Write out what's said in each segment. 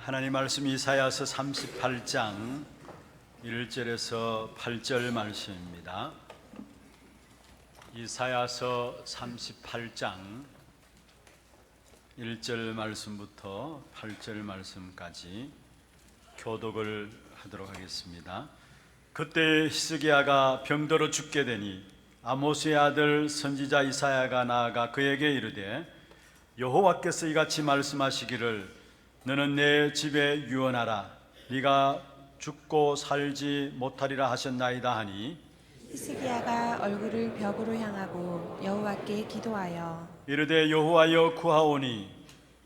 하나님 말씀 이사야서 38장 1절에서 8절 말씀입니다. 이사야서 38장 1절 말씀부터 8절 말씀까지 교독을 하도록 하겠습니다. 그때 히스기야가 병들어 죽게 되니 아모스의 아들 선지자 이사야가 나아가 그에게 이르되 여호와께서 이같이 말씀하시기를 너는 내 집에 유언하라. 네가 죽고 살지 못하리라 하셨나이다 하니 히스기야가 얼굴을 벽으로 향하고 여호와께 기도하여 이르되 여호와여 구하오니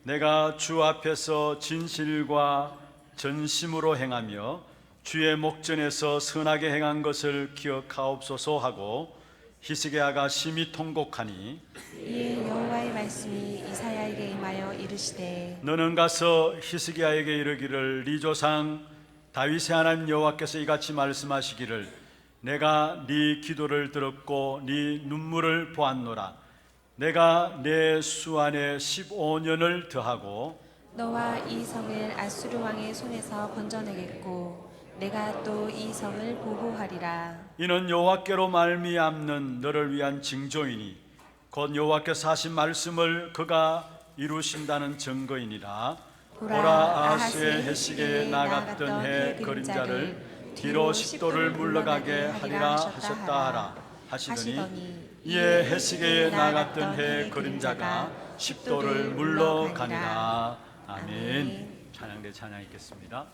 내가 주 앞에서 진실과 전심으로 행하며 주의 목전에서 선하게 행한 것을 기억하옵소서 하고 히스기야가 심히 통곡하니 이에 여호와의 말씀이 이사야에게 임하여 이르시되 너는 가서 히스기야에게 이르기를 네 조상 다윗의 하나님 여호와께서 이같이 말씀하시기를 내가 네 기도를 들었고 네 눈물을 보았노라. 내가 내 수 안에 15년을 더하고 너와 이 성을 아수르 왕의 손에서 건져내겠고 내가 또 이 성을 보호하리라. 이는 여호와께로 말미암는 너를 위한 징조이니 곧 여호와께서 하신 말씀을 그가 이루신다는 증거이니라. 보라 아하스의 해시계에 나갔던 해 그림자를 뒤로 십도를 물러가게 하리라 하셨다 하라 하시더니 이에 해시계에 나갔던 해 그림자가 십도를 물러가니라. 아멘. 찬양대 찬양 있겠습니다.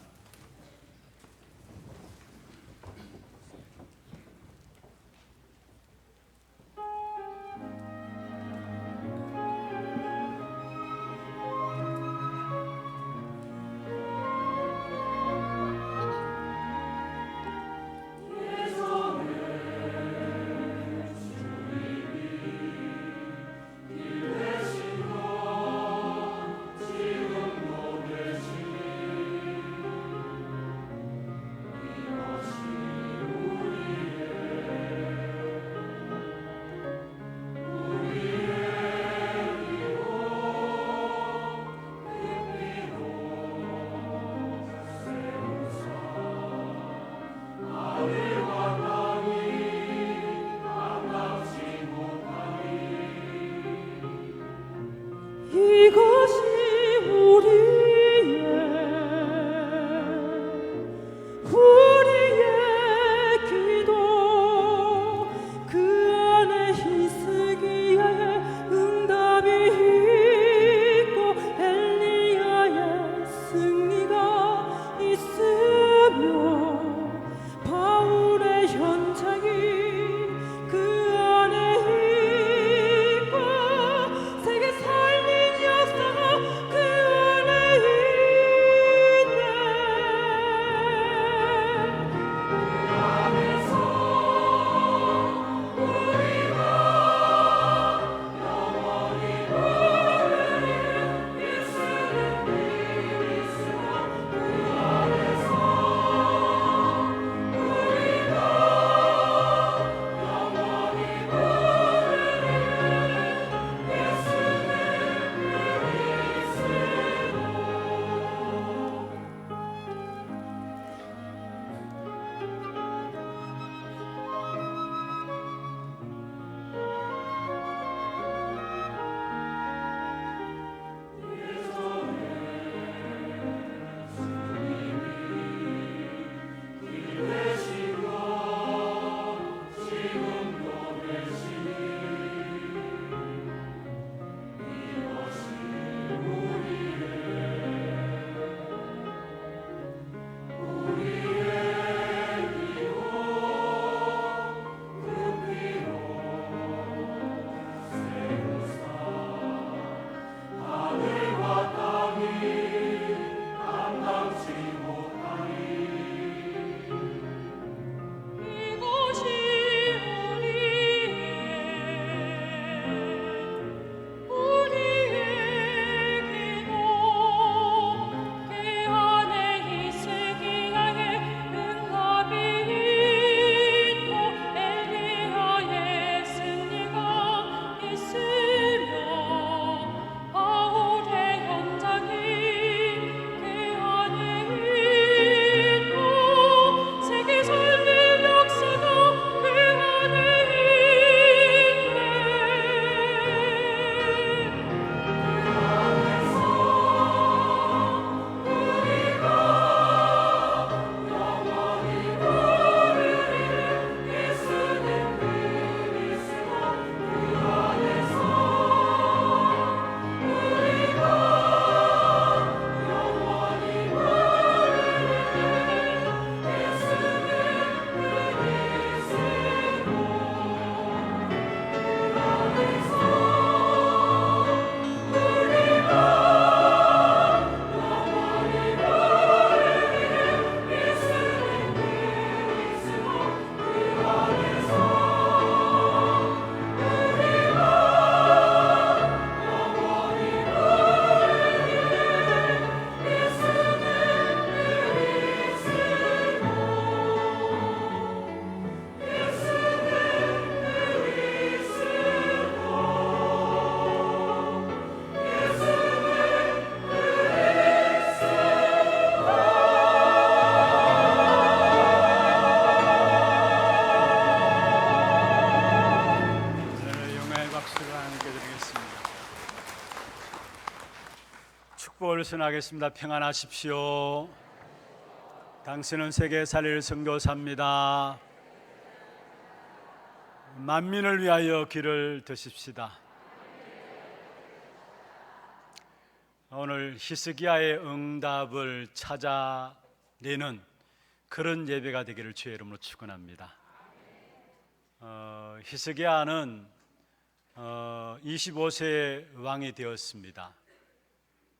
평안을 선하겠습니다. 평안하십시오. 당신은 세계 살릴 선교사입니다. 만민을 위하여 길을 드십시다. 오늘 히스기야의 응답을 찾아내는 그런 예배가 되기를 주의 이름으로 축원합니다. 히스기야는 25세 왕이 되었습니다.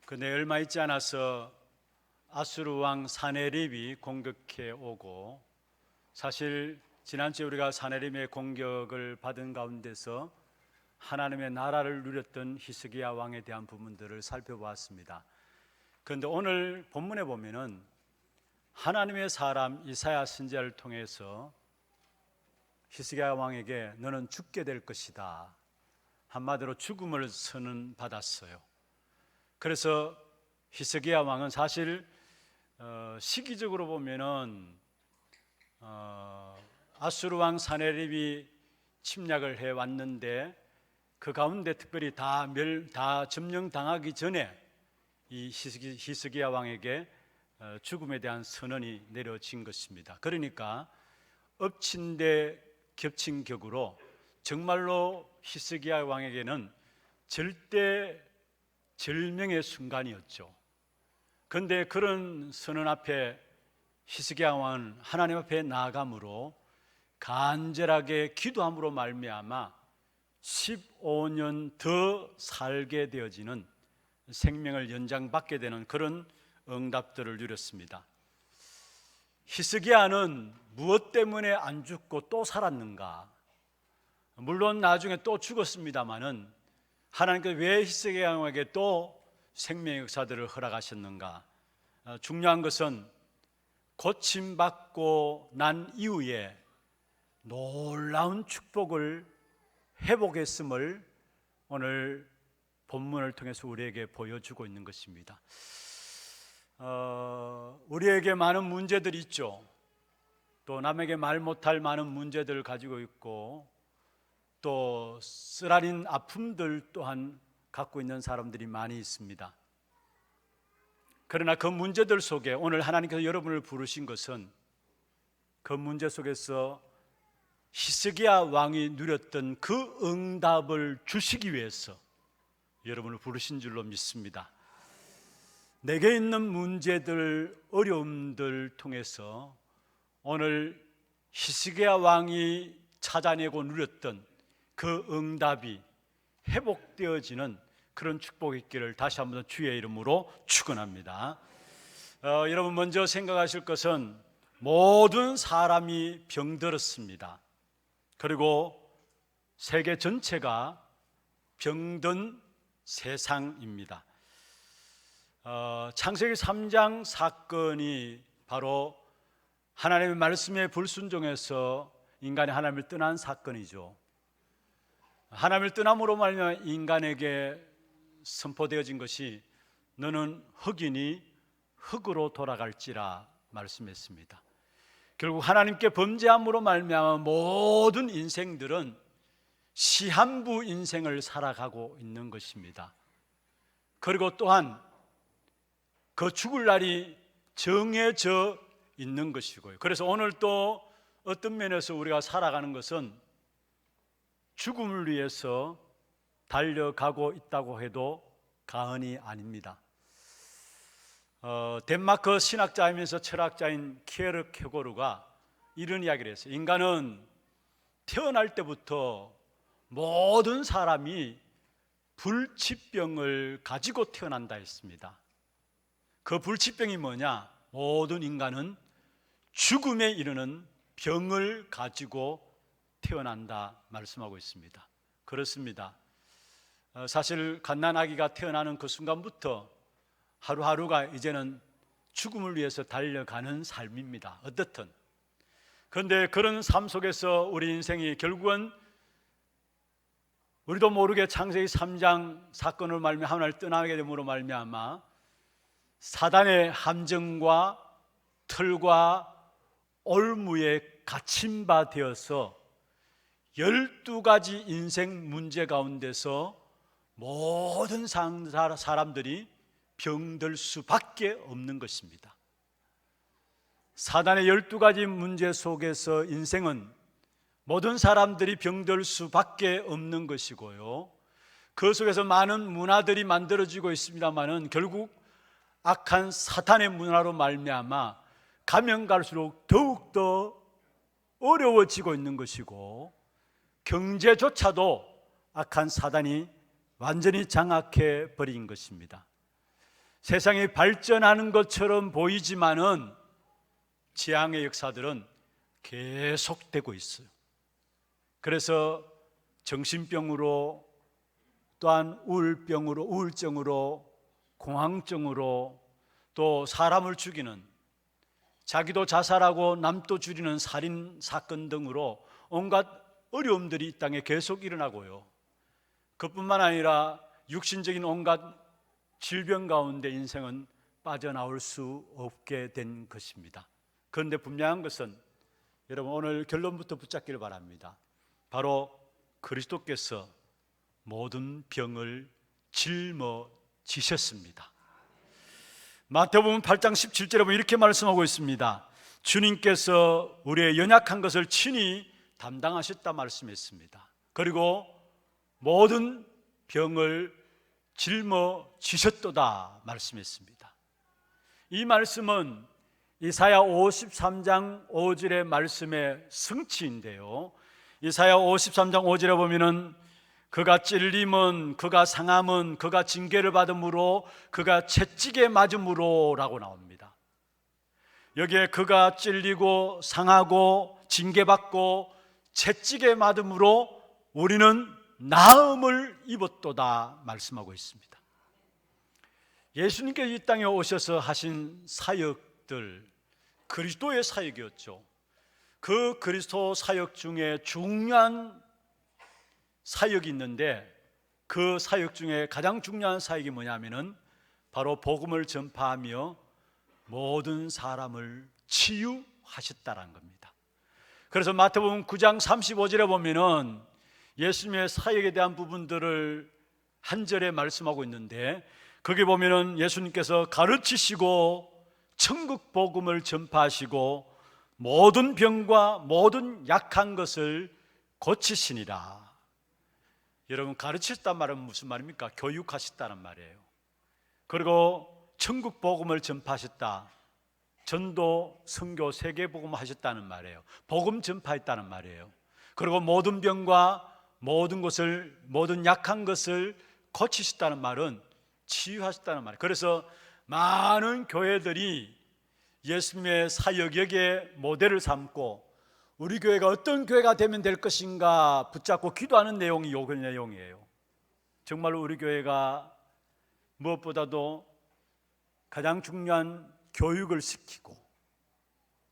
그런데 얼마 있지 않아서 아수르 왕 사네립이 공격해 오고, 사실 지난주에 우리가 사네립의 공격을 받은 가운데서 하나님의 나라를 누렸던 히스기야 왕에 대한 부분들을 살펴보았습니다. 그런데 오늘 본문에 보면은 하나님의 사람 이사야 선지자를 통해서 히스기야 왕에게 너는 죽게 될 것이다, 한마디로 죽음을 선언받았어요. 그래서 히스기야 왕은 사실 시기적으로 보면은 아수르 왕 사네립이 침략을 해 왔는데 그 가운데 특별히 다 점령당하기 전에 이 히스기야 왕에게 죽음에 대한 선언이 내려진 것입니다. 그러니까 엎친 데 겹친 격으로 정말로 히스기야 왕에게는 절대 절명의 순간이었죠. 그런데 그런 선언 앞에 히스기야 왕은 하나님 앞에 나아감으로 간절하게 기도함으로 말미암아 15년 더 살게 되어지는, 생명을 연장받게 되는 그런 응답들을 누렸습니다. 히스기야는 무엇 때문에 안 죽고 또 살았는가? 물론 나중에 또 죽었습니다마는 하나님께서 왜 히스기야 왕에게 또 생명의 역사들을 허락하셨는가? 중요한 것은 고침받고 난 이후에 놀라운 축복을 회복했음을 오늘 본문을 통해서 우리에게 보여주고 있는 것입니다. 우리에게 많은 문제들이 있죠. 또 남에게 말 못할 많은 문제들을 가지고 있고, 또 쓰라린 아픔들 또한 갖고 있는 사람들이 많이 있습니다. 그러나 그 문제들 속에 오늘 하나님께서 여러분을 부르신 것은 그 문제 속에서 히스기야 왕이 누렸던 그 응답을 주시기 위해서 여러분을 부르신 줄로 믿습니다. 내게 있는 문제들, 어려움들 통해서 오늘 히스기야 왕이 찾아내고 누렸던 그 응답이 회복되어지는 그런 축복이 있기를 다시 한번 주의 이름으로 축원합니다. 여러분, 먼저 생각하실 것은 모든 사람이 병들었습니다. 그리고 세계 전체가 병든 세상입니다. 창세기 3장 사건이 바로 하나님의 말씀에 불순종해서 인간이 하나님을 떠난 사건이죠. 하나님을 떠남으로 말미암아 인간에게 선포되어진 것이 너는 흙이니 흙으로 돌아갈지라 말씀했습니다. 결국 하나님께 범죄함으로 말미암아 모든 인생들은 시한부 인생을 살아가고 있는 것입니다. 그리고 또한 그 죽을 날이 정해져 있는 것이고요. 그래서 오늘 또 어떤 면에서 우리가 살아가는 것은 죽음을 위해서 달려가고 있다고 해도 과언이 아닙니다. 덴마크 신학자이면서 철학자인 키에르 케고르가 이런 이야기를 했어요. 인간은 태어날 때부터 모든 사람이 불치병을 가지고 태어난다 했습니다. 그 불치병이 뭐냐? 모든 인간은 죽음에 이르는 병을 가지고 태어난다 말씀하고 있습니다. 그렇습니다. 사실 갓난아기가 태어나는 그 순간부터 하루하루가 이제는 죽음을 위해서 달려가는 삶입니다. 어떻든. 그런데 그런 삶 속에서 우리 인생이 결국은 우리도 모르게 창세기 3장 사건을 말미암아 하나님을 떠나게 됨으로 말미암아 사단의 함정과 틀과 올무에 갇힌 바 되어서 12가지 인생 문제 가운데서 모든 사람들이 병들 수밖에 없는 것입니다. 사단의 12가지 문제 속에서 인생은 모든 사람들이 병들 수밖에 없는 것이고요, 그 속에서 많은 문화들이 만들어지고 있습니다마는 결국 악한 사탄의 문화로 말미암아 가면 갈수록 더욱더 어려워지고 있는 것이고, 경제조차도 악한 사단이 완전히 장악해 버린 것입니다. 세상이 발전하는 것처럼 보이지만은 재앙의 역사들은 계속되고 있어요. 그래서 정신병으로, 또한 우울증으로, 공황증으로, 또 사람을 죽이는, 자기도 자살하고 남도 죽이는 살인 사건 등으로 온갖 어려움들이 이 땅에 계속 일어나고요, 그뿐만 아니라 육신적인 온갖 질병 가운데 인생은 빠져나올 수 없게 된 것입니다. 그런데 분명한 것은, 여러분 오늘 결론부터 붙잡기를 바랍니다. 바로 그리스도께서 모든 병을 짊어지셨습니다. 마태복음 8장 17절에 보면 이렇게 말씀하고 있습니다. 주님께서 우리의 연약한 것을 친히 담당하셨다 말씀했습니다. 그리고 모든 병을 짊어지셨도다 말씀했습니다. 이 말씀은 이사야 53장 5절의 말씀의 승치인데요, 이사야 53장 5절에 보면은 그가 찔림은, 그가 상함은, 그가 징계를 받음으로, 그가 채찍에 맞음으로 라고 나옵니다. 여기에 그가 찔리고 상하고 징계받고 채찍에 맞음으로 우리는 나음을 입었도다 말씀하고 있습니다. 예수님께서 이 땅에 오셔서 하신 사역들, 그리스도의 사역이었죠. 그 그리스도 사역 중에 중요한 사역이 있는데, 그 사역 중에 가장 중요한 사역이 뭐냐면은 바로 복음을 전파하며 모든 사람을 치유하셨다라는 겁니다. 그래서 마태복음 9장 35절에 보면은 예수님의 사역에 대한 부분들을 한 절에 말씀하고 있는데, 거기 보면은 예수님께서 가르치시고 천국 복음을 전파하시고 모든 병과 모든 약한 것을 고치시니라. 여러분, 가르치셨단 말은 무슨 말입니까? 교육하셨다는 말이에요. 그리고 천국 복음을 전파하셨다, 전도, 선교, 세계 복음 하셨다는 말이에요. 복음 전파했다는 말이에요. 그리고 모든 병과 모든 것을, 모든 약한 것을 고치셨다는 말은 치유하셨다는 말이에요. 그래서 많은 교회들이 예수님의 사역, 여기에 모델을 삼고 우리 교회가 어떤 교회가 되면 될 것인가 붙잡고 기도하는 내용이 요 내용이에요. 정말로 우리 교회가 무엇보다도 가장 중요한 교육을 시키고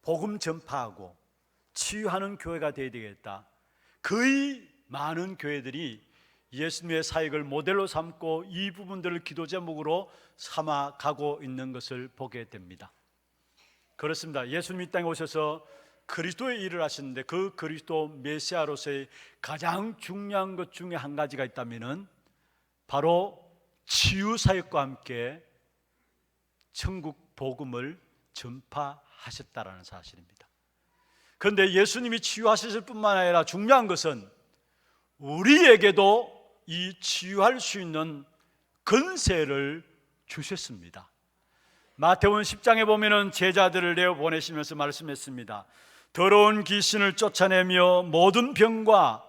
복음 전파하고 치유하는 교회가 되어야 되겠다. 거의 많은 교회들이 예수님의 사역을 모델로 삼고 이 부분들을 기도 제목으로 삼아 가고 있는 것을 보게 됩니다. 그렇습니다. 예수님이 이 땅에 오셔서 그리스도의 일을 하시는데, 그 그리스도 메시아로서의 가장 중요한 것 중에 한 가지가 있다면은 바로 치유 사역과 함께 천국 복음을 전파하셨다라는 사실입니다. 그런데 예수님이 치유하셨을 뿐만 아니라 중요한 것은 우리에게도 이 치유할 수 있는 권세를 주셨습니다. 마태복음 10장에 보면은 제자들을 내어 보내시면서 말씀했습니다. 더러운 귀신을 쫓아내며 모든 병과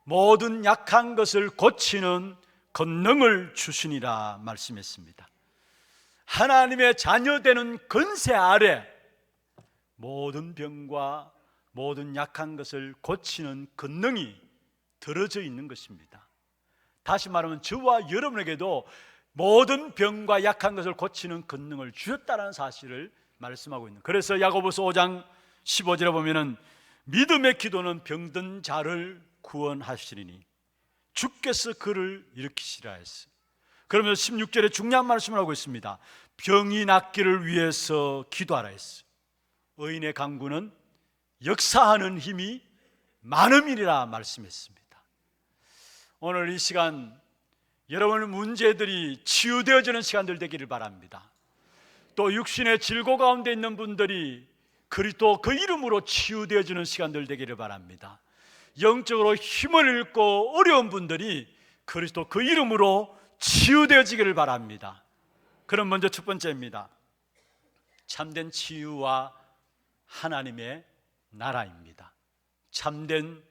모든 약한 것을 고치는 권능을 주시니라 말씀했습니다. 하나님의 자녀되는 권세 아래 모든 병과 모든 약한 것을 고치는 권능이 들어져 있는 것입니다. 다시 말하면 저와 여러분에게도 모든 병과 약한 것을 고치는 권능을 주셨다는 사실을 말씀하고 있는. 그래서 야고보서 5장 15절에 보면은 믿음의 기도는 병든 자를 구원하시리니 주께서 그를 일으키시라 했어. 그러면서 16절에 중요한 말씀을 하고 있습니다. 병이 낫기를 위해서 기도하라 했어. 의인의 간구는 역사하는 힘이 많음이라 말씀했습니다. 오늘 이 시간 여러분의 문제들이 치유되어지는 시간들 되기를 바랍니다. 또 육신의 질고 가운데 있는 분들이 그리스도 그 이름으로 치유되어지는 시간들 되기를 바랍니다. 영적으로 힘을 잃고 어려운 분들이 그리스도 그 이름으로 치유되어지기를 바랍니다. 그럼 먼저 첫 번째입니다. 참된 치유와 하나님의 나라입니다. 참된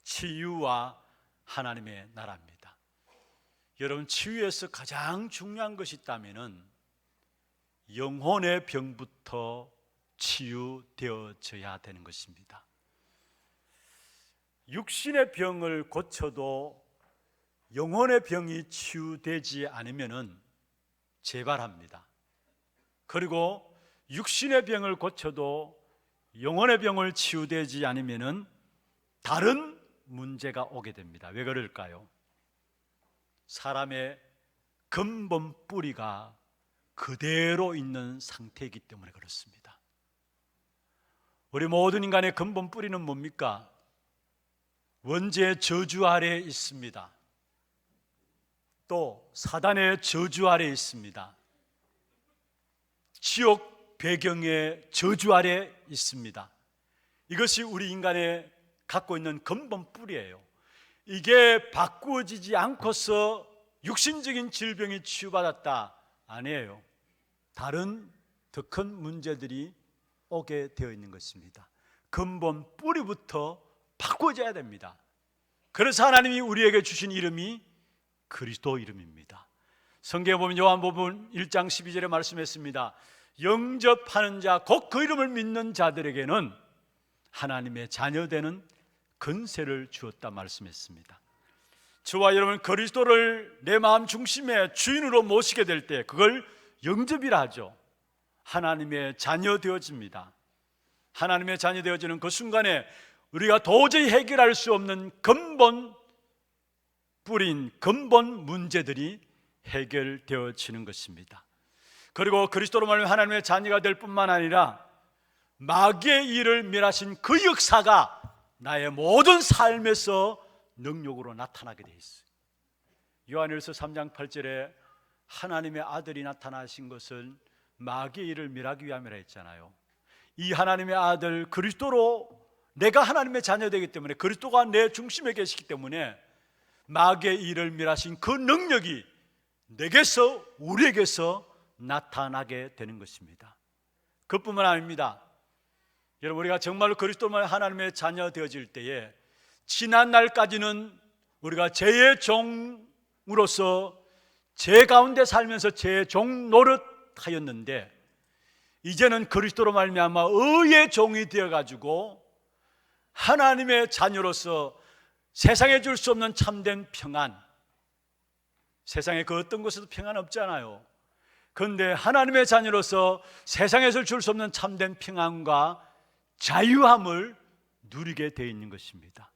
치유와 하나님의 나라입니다. 여러분, 치유에서 가장 중요한 것이 있다면 영혼의 병부터 치유되어져야 되는 것입니다. 육신의 병을 고쳐도 영혼의 병이 치유되지 않으면 재발합니다. 그리고 육신의 병을 고쳐도 영혼의 병을 치유되지 않으면 다른 문제가 오게 됩니다. 왜 그럴까요? 사람의 근본 뿌리가 그대로 있는 상태이기 때문에 그렇습니다. 우리 모든 인간의 근본 뿌리는 뭡니까? 원죄의 저주 아래에 있습니다. 또 사단의 저주 아래에 있습니다. 지옥 배경의 저주 아래에 있습니다. 이것이 우리 인간의 갖고 있는 근본 뿌리예요. 이게 바꾸어지지 않고서 육신적인 질병이 치유받았다, 아니에요. 다른 더 큰 문제들이 오게 되어 있는 것입니다. 근본 뿌리부터 바꿔줘야 됩니다. 그래서 하나님이 우리에게 주신 이름이 그리스도 이름입니다. 성경에 보면 요한복음 1장 12절에 말씀했습니다. 영접하는 자, 곧 그 이름을 믿는 자들에게는 하나님의 자녀되는 권세를 주었다 말씀했습니다. 저와 여러분, 그리스도를 내 마음 중심에 주인으로 모시게 될 때 그걸 영접이라 하죠. 하나님의 자녀 되어집니다. 하나님의 자녀 되어지는 그 순간에 우리가 도저히 해결할 수 없는 근본 뿌린 근본 문제들이 해결되어지는 것입니다. 그리고 그리스도로 말하면 하나님의 자녀가 될 뿐만 아니라 마귀의 일을 멸하신 그 역사가 나의 모든 삶에서 능력으로 나타나게 돼 있어요. 요한일서 3장 8절에 하나님의 아들이 나타나신 것은 마귀의 일을 멸하기 위함이라 했잖아요. 이 하나님의 아들 그리스도로 내가 하나님의 자녀되기 때문에, 그리스도가 내 중심에 계시기 때문에 마귀의 일을 멸하신 그 능력이 내게서, 우리에게서 나타나게 되는 것입니다. 그뿐만 아닙니다. 여러분, 우리가 정말로 그리스도만 하나님의 자녀 되어질 때에 지난 날까지는 우리가 죄의 종으로서 죄 가운데 살면서 죄의 종 노릇하였는데, 이제는 그리스도로 말미암아 의의 종이 되어가지고 하나님의 자녀로서 세상에 줄 수 없는 참된 평안, 세상에 그 어떤 곳에도 평안 없잖아요. 그런데 하나님의 자녀로서 세상에서 줄 수 없는 참된 평안과 자유함을 누리게 되어 있는 것입니다.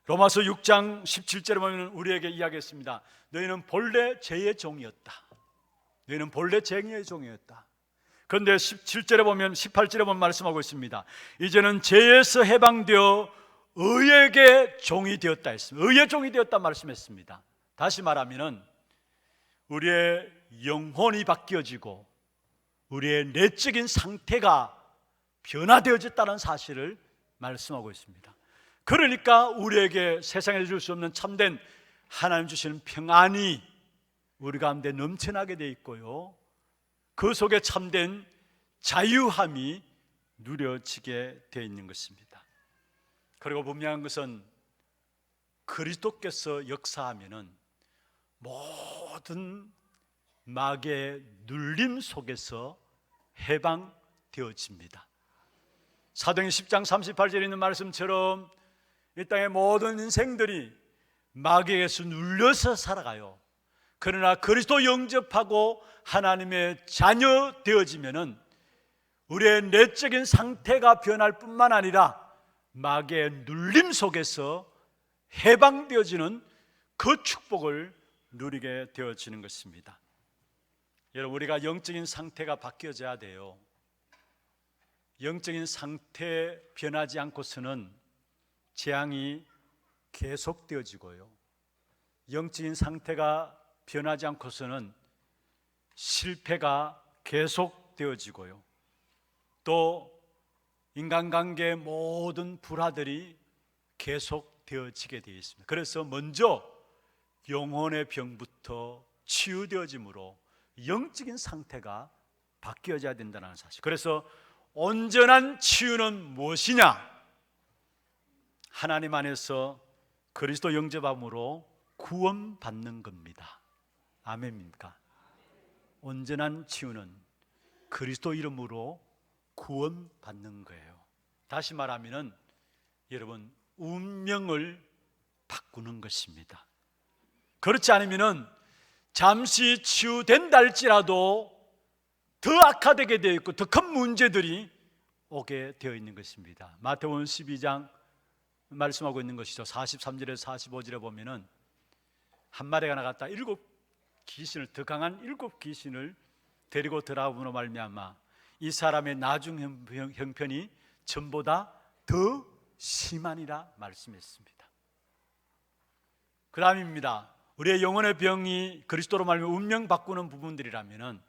로마서 6장 17절에 보면 우리에게 이야기했습니다. 너희는 본래 죄의 종이었다. 너희는 본래 죄의 종이었다. 그런데 17절에 보면, 18절에 보면 말씀하고 있습니다. 이제는 죄에서 해방되어 의에게 종이 되었다 했습니다. 의의 종이 되었다 말씀했습니다. 다시 말하면 우리의 영혼이 바뀌어지고 우리의 내적인 상태가 변화되어졌다는 사실을 말씀하고 있습니다. 그러니까 우리에게 세상에 줄 수 없는 참된 하나님 주시는 평안이 우리 가운데 넘쳐나게 되어 있고요, 그 속에 참된 자유함이 누려지게 되어 있는 것입니다. 그리고 분명한 것은 그리스도께서 역사하면은 모든 마귀의 눌림 속에서 해방되어집니다. 사도행 10장 38절에 있는 말씀처럼 이 땅의 모든 인생들이 마귀에게서 눌려서 살아가요. 그러나 그리스도 영접하고 하나님의 자녀 되어지면은 우리의 내적인 상태가 변할 뿐만 아니라 마귀의 눌림 속에서 해방되어지는 그 축복을 누리게 되어지는 것입니다. 여러분, 우리가 영적인 상태가 바뀌어져야 돼요. 영적인 상태 변하지 않고서는 재앙이 계속되어지고요, 영적인 상태가 변하지 않고서는 실패가 계속되어지고요. 또 인간관계의 모든 불화들이 계속되어지게 되어 있습니다. 그래서 먼저 영혼의 병부터 치유되어지므로 영적인 상태가 바뀌어져야 된다는 사실. 그래서 온전한 치유는 무엇이냐? 하나님 안에서 그리스도 영접함으로 구원받는 겁니다. 아멘입니까? 온전한 치유는 그리스도 이름으로 구원받는 거예요. 다시 말하면 여러분, 운명을 바꾸는 것입니다. 그렇지 않으면 잠시 치유된다 할지라도 더 악화되게 되어 있고 더 큰 문제들이 오게 되어 있는 것입니다. 마태복음 12장 말씀하고 있는 것이죠. 43절에서 45절에 보면은 한 마리가 나갔다 더 강한 7귀신을 데리고 들어옴으로 말미암아 이 사람의 나중 형편이 전보다 더 심하니라 말씀했습니다. 그 다음입니다. 우리의 영혼의 병이 그리스도로 말미암아 운명 바꾸는 부분들이라면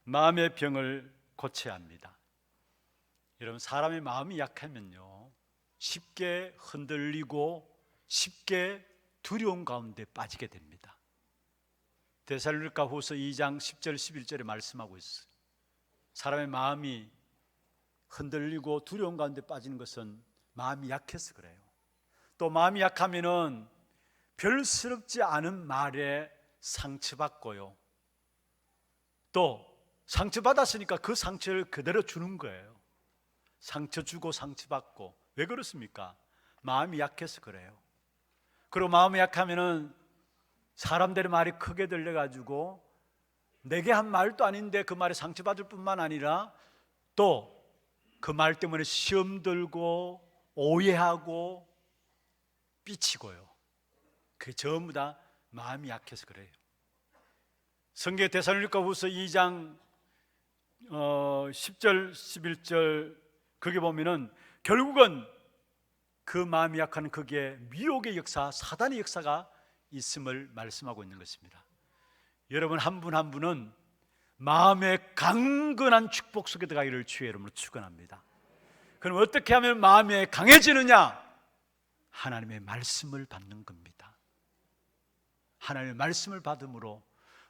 마음의 병을 고쳐야 합니다. 여러분, 사람의 마음이 약하면요 쉽게 흔들리고 쉽게 두려움 가운데 빠지게 됩니다. 데살로니가후서 2장 10절 11절에 말씀하고 있어요. 사람의 마음이 흔들리고 두려움 가운데 빠지는 것은 마음이 약해서 그래요. 또 마음이 약하면은 별스럽지 않은 말에 상처받고요. 또 상처받았으니까 그 상처를 그대로 주는 거예요. 상처 주고 상처받고. 왜 그렇습니까? 마음이 약해서 그래요. 그리고 마음이 약하면은 사람들의 말이 크게 들려가지고 내게 한 말도 아닌데 그 말에 상처받을 뿐만 아니라 또 그 말 때문에 시험 들고 오해하고 삐치고요. 그게 전부 다 마음이 약해서 그래요. 성경 데살로니가후서 2장 10절 11절 거기 보면은 결국은 그 마음이 약한 거기에 미혹의 역사, 사단의 역사가 있음을 말씀하고 있는 것입니다. 여러분 한 분 한 분은 마음의 강건한 축복 속에 들어가기를 주의 이름으로 축원합니다. 그럼 어떻게 하면 마음이 강해지느냐? 하나님의 말씀을 받는 겁니다. 하나님의 말씀을 받음으로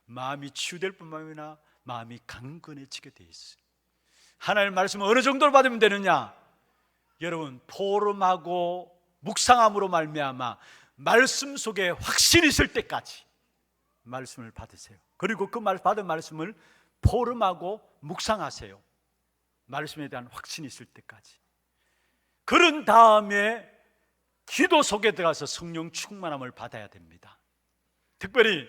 마음이 치유될 뿐만 아니라 마음이 강건해지게 돼 있어요. 하나님의 말씀을 어느 정도로 받으면 되느냐? 여러분, 포럼하고 묵상함으로 말미암아 말씀 속에 확신이 있을 때까지 말씀을 받으세요. 그리고 그 받은 말씀을 포럼하고 묵상하세요. 말씀에 대한 확신이 있을 때까지. 그런 다음에 기도 속에 들어가서 성령 충만함을 받아야 됩니다. 특별히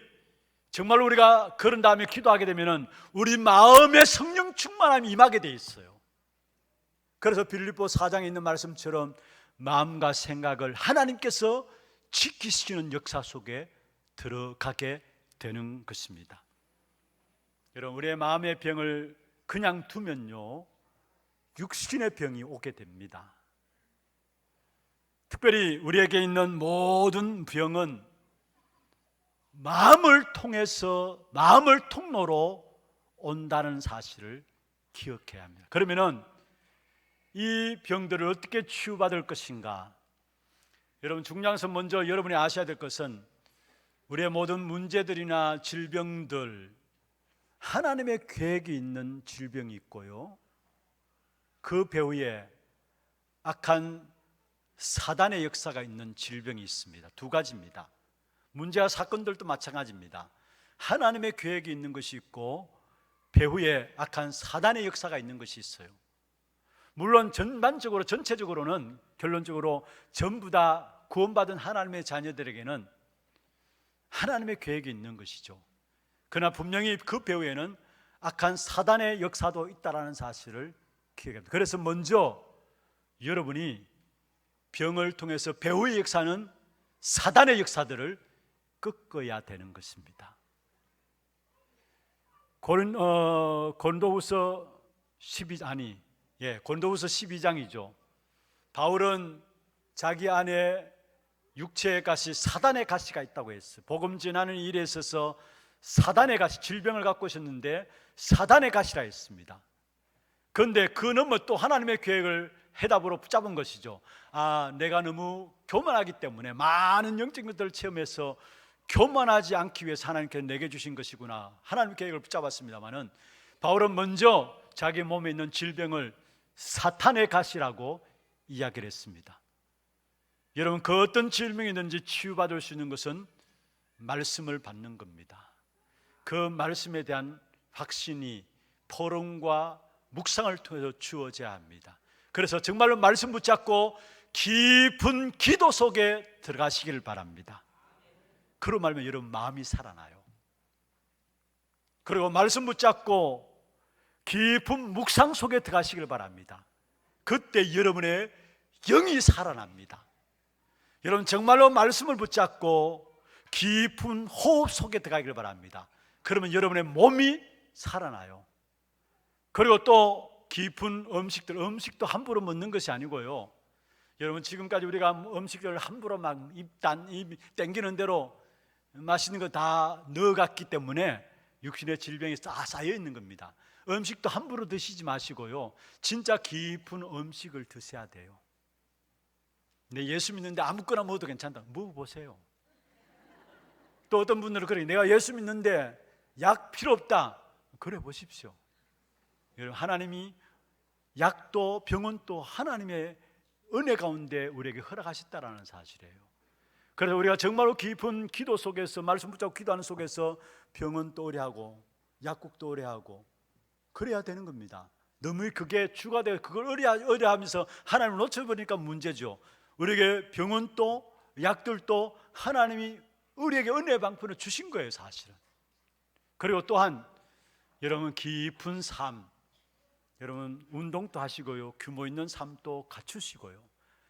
정말 우리가 그런 다음에 기도하게 되면 우리 마음에 성령 충만함이 임하게 돼 있어요. 그래서 빌립보 4장에 있는 말씀처럼 마음과 생각을 하나님께서 지키시는 역사 속에 들어가게 되는 것입니다. 여러분, 우리의 마음의 병을 그냥 두면요 육신의 병이 오게 됩니다. 특별히 우리에게 있는 모든 병은 마음을 통해서, 마음을 통로로 온다는 사실을 기억해야 합니다. 그러면은 이 병들을 어떻게 치유받을 것인가? 여러분, 중량선 먼저 여러분이 아셔야 될 것은 우리의 모든 문제들이나 질병들, 하나님의 계획이 있는 질병이 있고요, 그 배후에 악한 사단의 역사가 있는 질병이 있습니다. 두 가지입니다. 문제와 사건들도 마찬가지입니다. 하나님의 계획이 있는 것이 있고 배후에 악한 사단의 역사가 있는 것이 있어요. 물론 전반적으로, 전체적으로는, 결론적으로 전부 다 구원받은 하나님의 자녀들에게는 하나님의 계획이 있는 것이죠. 그러나 분명히 그 배후에는 악한 사단의 역사도 있다는 사실을 기억합니다. 그래서 먼저 여러분이 병을 통해서 배후의 역사는 사단의 역사들을 꺾어야 되는 것입니다. 고린도후서 12장이죠. 바울은 자기 안에 육체의 가시, 사단의 가시가 있다고 했어요. 복음 전하는 일에 있어서 사단의 가시, 질병을 갖고 오셨는데 사단의 가시라 했습니다. 그런데 그 넘어 또 하나님의 계획을 해답으로 붙잡은 것이죠. 내가 너무 교만하기 때문에 많은 영적인 것들을 체험해서 교만하지 않기 위해서 하나님께서 내게 주신 것이구나, 하나님의 계획을 붙잡았습니다마는 바울은 먼저 자기 몸에 있는 질병을 사탄의 가시라고 이야기를 했습니다. 여러분, 그 어떤 질병이든지 치유받을 수 있는 것은 말씀을 받는 겁니다. 그 말씀에 대한 확신이 포럼과 묵상을 통해서 주어져야 합니다. 그래서 정말로 말씀 붙잡고 깊은 기도 속에 들어가시기를 바랍니다. 그러고 말면 여러분 마음이 살아나요. 그리고 말씀 붙잡고 깊은 묵상 속에 들어가시기를 바랍니다. 그때 여러분의 영이 살아납니다. 여러분 정말로 말씀을 붙잡고 깊은 호흡 속에 들어가기를 바랍니다. 그러면 여러분의 몸이 살아나요. 그리고 또 깊은 음식도 함부로 먹는 것이 아니고요. 여러분 지금까지 우리가 음식을 함부로 막 입 땡기는 대로 맛있는 거 다 넣어갔기 때문에 육신의 질병이 쌓여 있는 겁니다. 음식도 함부로 드시지 마시고요, 진짜 깊은 음식을 드셔야 돼요. 내 예수 믿는데 아무거나 먹어도 괜찮다, 먹어보세요. 또 어떤 분들은 그래, 내가 예수 믿는데 약 필요 없다, 그래 보십시오. 여러분 하나님이 약도 병원도 하나님의 은혜 가운데 우리에게 허락하셨다라는 사실이에요. 그래서 우리가 정말로 깊은 기도 속에서 말씀 붙잡고 기도하는 속에서 병원도 의뢰하고 약국도 의뢰하고 그래야 되는 겁니다. 너무 그게 주가 되어 그걸 의뢰하면서 하나님을 놓쳐버리니까 문제죠. 우리에게 병원도 약들도 하나님이 우리에게 은혜의 방편을 주신 거예요, 사실은. 그리고 또한 여러분 깊은 삶, 여러분 운동도 하시고요, 규모 있는 삶도 갖추시고요,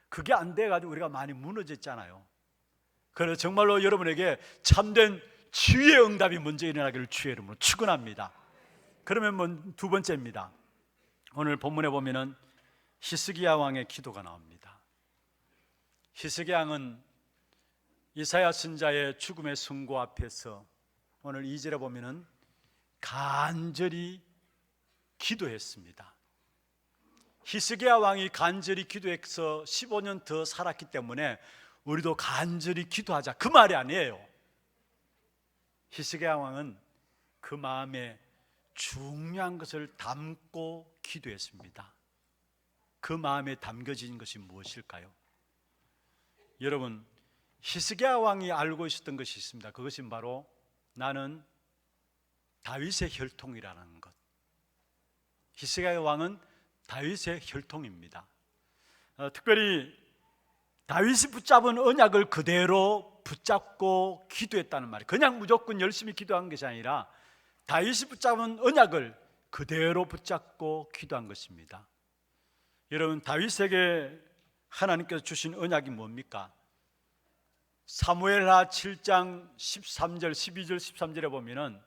그게 안 돼가지고 우리가 많이 무너졌잖아요. 그래서 정말로 여러분에게 참된 치유의 응답이 먼저 일어나기를 주의 이름으로 축원합니다. 그러면 두 번째입니다. 오늘 본문에 보면은 히스기야 왕의 기도가 나옵니다. 히스기야 왕은 이사야 선지자의 죽음의 선고 앞에서 오늘 2절에 보면은 간절히 기도했습니다. 히스기야 왕이 간절히 기도해서 15년 더 살았기 때문에 우리도 간절히 기도하자, 그 말이 아니에요. 히스기야 왕은 그 마음에 중요한 것을 담고 기도했습니다. 그 마음에 담겨진 것이 무엇일까요? 여러분, 히스기야 왕이 알고 있었던 것이 있습니다. 그것이 바로 나는 다윗의 혈통이라는 것. 히스기야 왕은 다윗의 혈통입니다. 특별히 다윗이 붙잡은 언약을 그대로 붙잡고 기도했다는 말이에요. 그냥 무조건 열심히 기도한 것이 아니라 다윗이 붙잡은 언약을 그대로 붙잡고 기도한 것입니다. 여러분, 다윗에게 하나님께서 주신 언약이 뭡니까? 사무엘하 7장 13절, 12절, 13절에 보면은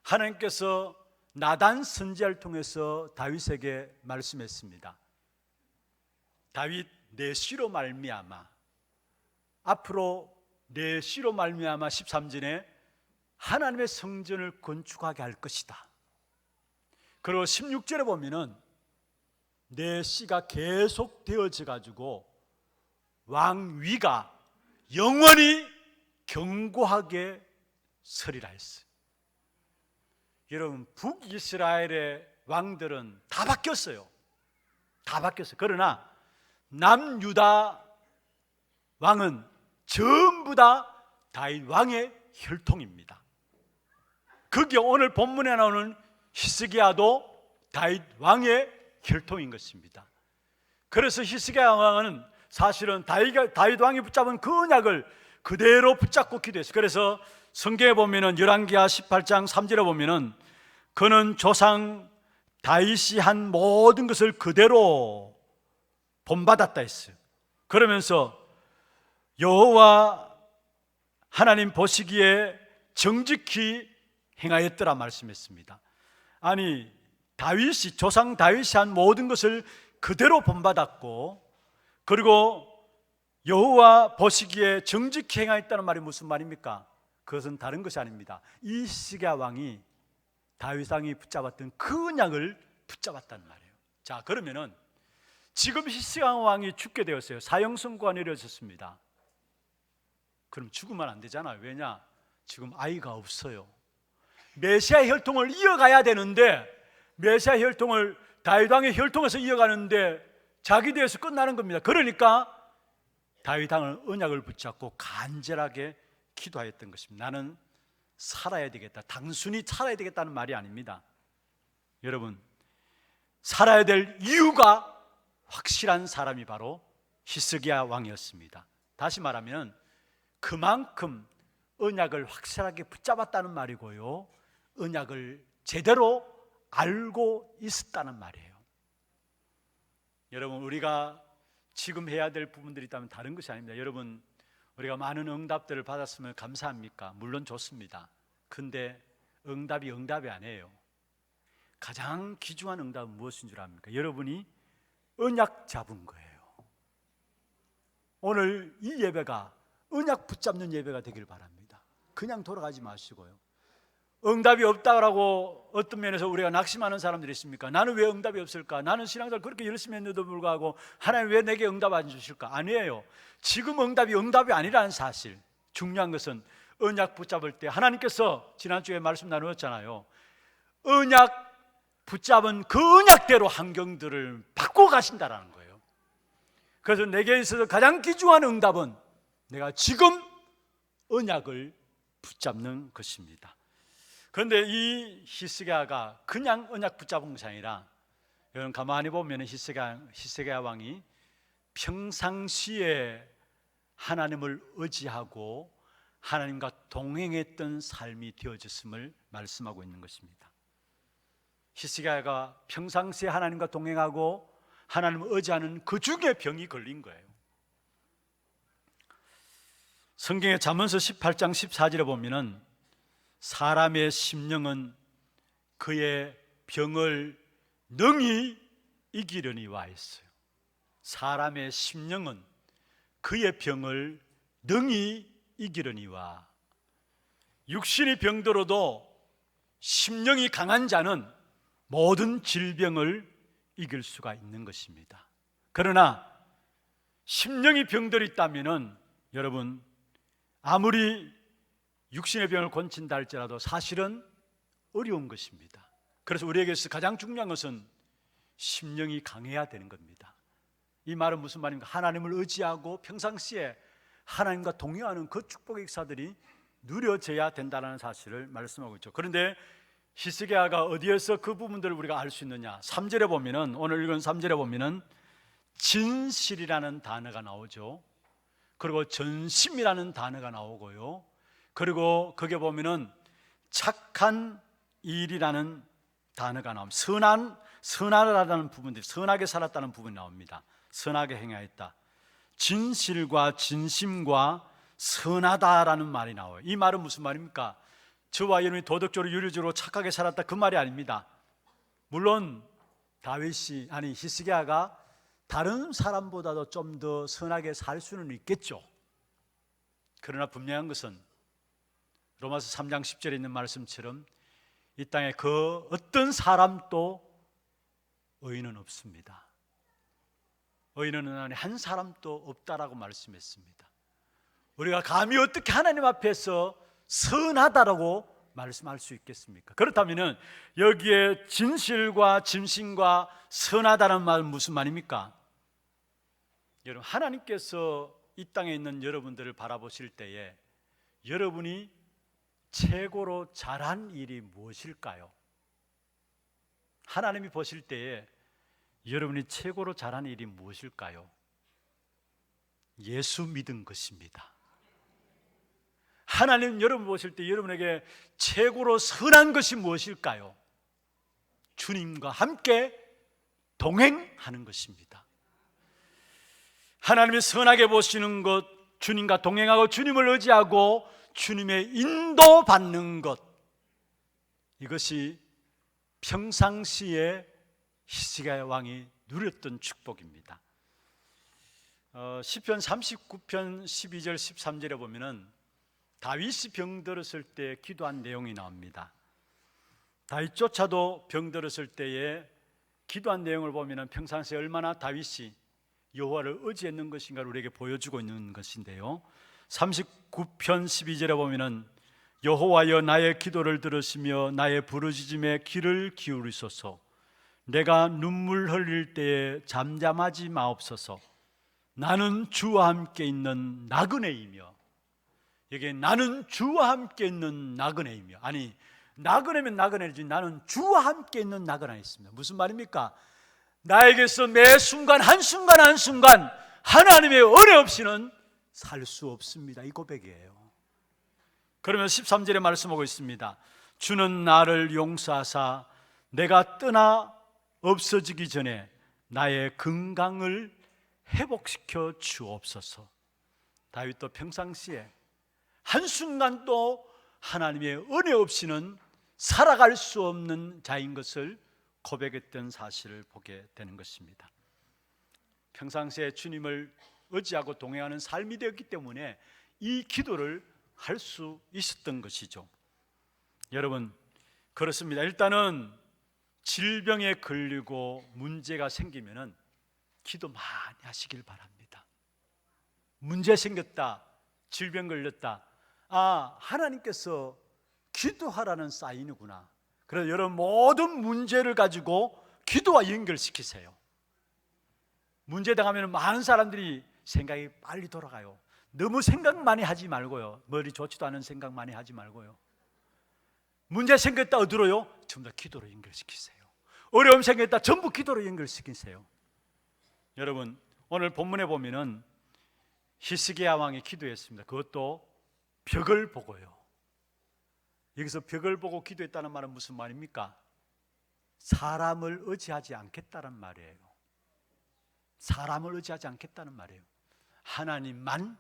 하나님께서 나단 선지자를 통해서 다윗에게 말씀했습니다. 다윗, 내 씨로 말미암아 앞으로 내 씨로 말미암아 13절에 하나님의 성전을 건축하게 할 것이다. 그리고 16절에 보면은 내 씨가 계속 되어져 가지고 왕위가 영원히 견고하게 서리라 했어요. 여러분, 북이스라엘의 왕들은 다 바뀌었어요. 다 바뀌었어요. 그러나 남유다 왕은 전부 다 다윗 왕의 혈통입니다. 그게 오늘 본문에 나오는 히스기야도 다윗 왕의 혈통인 것입니다. 그래서 히스기야 왕은 사실은 다윗 왕이 붙잡은 그 언약을 그대로 붙잡고 기도했어요. 그래서 성경에 보면은 열왕기하 18장 3절에 보면은 그는 조상 다윗이 한 모든 것을 그대로 본받았다 했어요. 그러면서 여호와 하나님 보시기에 정직히 행하였더라 말씀했습니다. 아니, 조상 다윗이 한 모든 것을 그대로 본받았고, 그리고 여호와 보시기에 정직히 행하였다는 말이 무슨 말입니까? 그것은 다른 것이 아닙니다. 이 히스기야 왕이 다윗 왕이 붙잡았던 그 언약을 붙잡았단 말이에요. 자, 그러면은 지금 히스기야 왕이 죽게 되었어요. 사형 선고가 내려졌습니다. 그럼 죽으면 안 되잖아요. 왜냐? 지금 아이가 없어요. 메시아 혈통을 이어가야 되는데 메시아 혈통을 다윗 왕의 혈통에서 이어가는데 자기 대에서 끝나는 겁니다. 그러니까 다윗 왕은 언약을 붙잡고 간절하게 기도하였던 것입니다. 나는 살아야 되겠다. 단순히 살아야 되겠다는 말이 아닙니다. 여러분, 살아야 될 이유가 확실한 사람이 바로 히스기야 왕이었습니다. 다시 말하면 그만큼 언약을 확실하게 붙잡았다는 말이고요, 언약을 제대로 알고 있었다는 말이에요. 여러분, 우리가 지금 해야 될 부분들이 있다면 다른 것이 아닙니다. 여러분, 우리가 많은 응답들을 받았으면 감사합니까? 물론 좋습니다. 근데 응답이 아니에요. 가장 귀중한 응답은 무엇인 줄 압니까? 여러분이 언약 잡은 거예요. 오늘 이 예배가 언약 붙잡는 예배가 되길 바랍니다. 그냥 돌아가지 마시고요. 응답이 없다라고 어떤 면에서 우리가 낙심하는 사람들이 있습니까? 나는 왜 응답이 없을까? 나는 신앙생활 그렇게 열심히 했는데도 불구하고 하나님 왜 내게 응답 안 주실까? 아니에요. 지금 응답이 아니라는 사실. 중요한 것은 언약 붙잡을 때 하나님께서 지난주에 말씀 나누었잖아요. 언약 붙잡은 그 언약대로 환경들을 바꿔 가신다라는 거예요. 그래서 내게 있어서 가장 귀중한 응답은 내가 지금 언약을 붙잡는 것입니다. 그런데 이 히스기야가 그냥 언약 붙잡은 것이 아니라, 여러분 가만히 보면 히스기야 왕이 평상시에 하나님을 의지하고 하나님과 동행했던 삶이 되어졌음을 말씀하고 있는 것입니다. 히스기야가 평상시에 하나님과 동행하고 하나님을 의지하는 그 중에 병이 걸린 거예요. 성경의 잠언서 18장 14절에 보면은 사람의 심령은 그의 병을 능히 이기려니와 했어요. 사람의 심령은 그의 병을 능히 이기려니와. 육신이 병들어도 심령이 강한 자는 모든 질병을 이길 수가 있는 것입니다. 그러나 심령이 병들어 있다면은 여러분, 아무리 육신의 병을 고친다 할지라도 사실은 어려운 것입니다. 그래서 우리에게서 가장 중요한 것은 심령이 강해야 되는 겁니다. 이 말은 무슨 말입니까? 하나님을 의지하고 평상시에 하나님과 동행하는 그 축복의 역사들이 누려져야 된다는 사실을 말씀하고 있죠. 그런데 히스기야가 어디에서 그 부분들을 우리가 알 수 있느냐? 3절에 보면은, 오늘 읽은 3절에 보면은 진실이라는 단어가 나오죠. 그리고 전심이라는 단어가 나오고요. 그리고 거기에 보면은 착한 일이라는 단어가 나옵니다. 선하다는 부분들이, 선하게 살았다는 부분이 나옵니다. 선하게 행하였다. 진실과 진심과 선하다라는 말이 나와요. 이 말은 무슨 말입니까? 저와 여러분이 도덕적으로 윤리적으로 착하게 살았다, 그 말이 아닙니다. 물론 히스기야가 다른 사람보다도 좀 더 선하게 살 수는 있겠죠. 그러나 분명한 것은 로마서 3장 10절에 있는 말씀처럼 이 땅에 그 어떤 사람도 의인은 없습니다. 의인은 한 사람도 없다라고 말씀했습니다. 우리가 감히 어떻게 하나님 앞에서 선하다라고 말씀할 수 있겠습니까? 그렇다면 여기에 진실과 진심과 선하다는 말은 무슨 말입니까? 여러분, 하나님께서 이 땅에 있는 여러분들을 바라보실 때에 여러분이 최고로 잘한 일이 무엇일까요? 하나님이 보실 때에 여러분이 최고로 잘한 일이 무엇일까요? 예수 믿은 것입니다. 하나님 여러분 보실 때 여러분에게 최고로 선한 것이 무엇일까요? 주님과 함께 동행하는 것입니다. 하나님이 선하게 보시는 것, 주님과 동행하고 주님을 의지하고 주님의 인도받는 것, 이것이 평상시에 히스기야 왕이 누렸던 축복입니다. 시편 39편 12절 13절에 보면은 다윗이 병들었을 때 기도한 내용이 나옵니다. 다윗조차도 병들었을 때에 기도한 내용을 보면 평상시에 얼마나 다윗이 여호와를 의지했는 것인가를 우리에게 보여주고 있는 것인데요, 39편 12절에 보면 여호와여 나의 기도를 들으시며 나의 부르짖음에 귀를 기울이소서. 내가 눈물 흘릴 때에 잠잠하지 마옵소서. 나는 주와 함께 있는 나그네이며, 여기에 나는 주와 함께 있는 나그네이며, 아니 나그네면 나그네지, 나는 주와 함께 있는 나그네였습니다. 무슨 말입니까? 나에게서 매 순간 한순간 한순간 하나님의 은혜 없이는 살 수 없습니다. 이 고백이에요. 그러면 13절에 말씀하고 있습니다. 주는 나를 용서하사 내가 떠나 없어지기 전에 나의 건강을 회복시켜 주옵소서. 다윗도 평상시에 한순간도 하나님의 은혜 없이는 살아갈 수 없는 자인 것을 고백했던 사실을 보게 되는 것입니다. 평상시에 주님을 의지하고 동행하는 삶이 되었기 때문에 이 기도를 할 수 있었던 것이죠. 여러분, 그렇습니다. 일단은 질병에 걸리고 문제가 생기면은 기도 많이 하시길 바랍니다. 문제 생겼다, 질병 걸렸다, 하나님께서 기도하라는 사인이구나. 그래서 여러분 모든 문제를 가지고 기도와 연결시키세요. 문제 당하면 많은 사람들이 생각이 빨리 돌아가요. 너무 생각 많이 하지 말고요, 머리 좋지도 않은 생각 많이 하지 말고요, 문제 생겼다 어디로요? 전부 다 기도로 연결시키세요. 어려움 생겼다 전부 기도로 연결시키세요. 여러분, 오늘 본문에 보면은 히스기야 왕이 기도했습니다. 그것도 벽을 보고요. 여기서 벽을 보고 기도했다는 말은 무슨 말입니까? 사람을 의지하지 않겠다는 말이에요. 사람을 의지하지 않겠다는 말이에요. 하나님만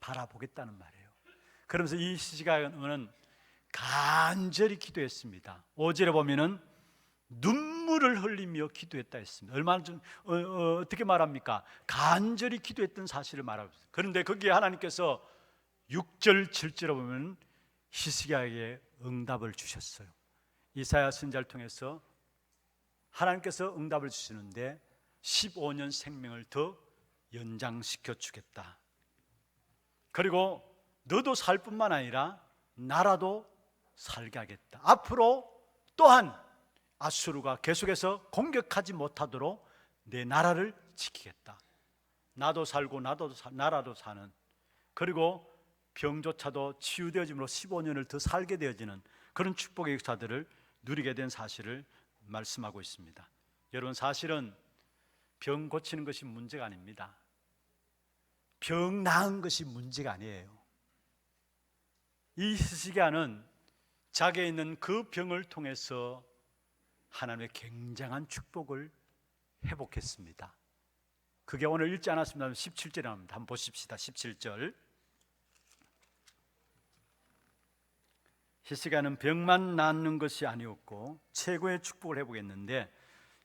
바라보겠다는 말이에요. 그러면서 이 히스기야는 간절히 기도했습니다. 5절에 보면은 눈물을 흘리며 기도했다 했습니다. 얼마나 좀 어떻게 말합니까? 간절히 기도했던 사실을 말하고 있어요. 그런데 거기에 하나님께서 6절 7절에 보면 히스기야에게 응답을 주셨어요. 이사야 선지자를 통해서 하나님께서 응답을 주시는데 15년 생명을 더 연장시켜 주겠다. 그리고 너도 살 뿐만 아니라 나라도 살게 하겠다. 앞으로 또한 아수르가 계속해서 공격하지 못하도록 내 나라를 지키겠다. 나도 살고 나라도 사는, 그리고 병조차도 치유되어짐으로 15년을 더 살게 되어지는 그런 축복의 역사들을 누리게 된 사실을 말씀하고 있습니다. 여러분, 사실은 병 고치는 것이 문제가 아닙니다. 병 나은 것이 문제가 아니에요. 이 히스기야는 자기에 있는 그 병을 통해서 하나님의 굉장한 축복을 회복했습니다. 그게 오늘 읽지 않았습니다. 17절에 나옵니다. 한번 보십시다. 17절. 히스기야는 병만 낫는 것이 아니었고 최고의 축복을 회복했는데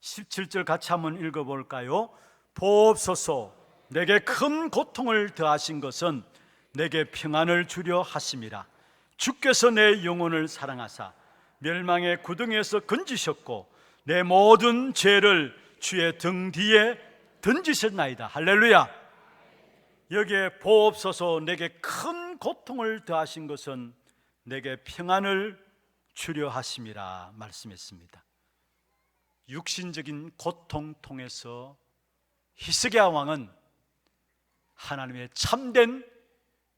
17절 같이 한번 읽어볼까요? 보옵소서, 내게 큰 고통을 더하신 것은 내게 평안을 주려 하심이라. 주께서 내 영혼을 사랑하사 멸망의 구덩이에서 건지셨고 내 모든 죄를 주의 등 뒤에 던지셨나이다. 할렐루야. 여기에 보옵소서, 내게 큰 고통을 더하신 것은 내게 평안을 주려 하심이라 말씀했습니다. 육신적인 고통 통해서 히스기야 왕은 하나님의 참된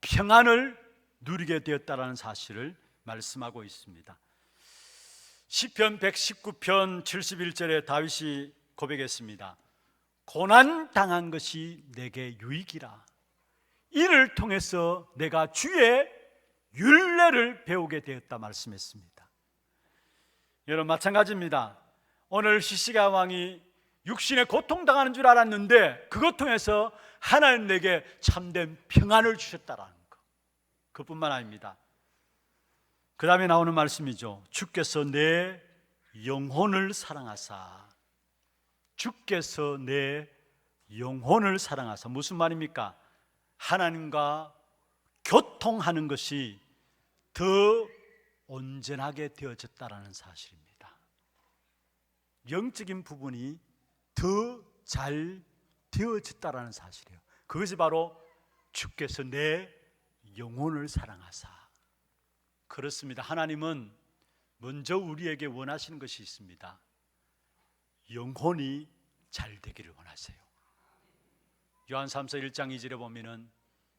평안을 누리게 되었다라는 사실을 말씀하고 있습니다. 시편 119편 71절에 다윗이 고백했습니다. 고난 당한 것이 내게 유익이라. 이를 통해서 내가 주의 율례를 배우게 되었다 말씀했습니다. 여러분, 마찬가지입니다. 오늘 히스기야 왕이 육신에 고통당하는 줄 알았는데 그것 통해서 하나님 내게 참된 평안을 주셨다라는 것, 그뿐만 아닙니다. 그 다음에 나오는 말씀이죠. 주께서 내 영혼을 사랑하사. 주께서 내 영혼을 사랑하사. 무슨 말입니까? 하나님과 교통하는 것이 더 온전하게 되어졌다라는 사실입니다. 영적인 부분이 더 잘 되어졌다라는 사실이에요. 그것이 바로 주께서 내 영혼을 사랑하사. 그렇습니다. 하나님은 먼저 우리에게 원하시는 것이 있습니다. 영혼이 잘 되기를 원하세요. 요한 3서 1장 2절에 보면은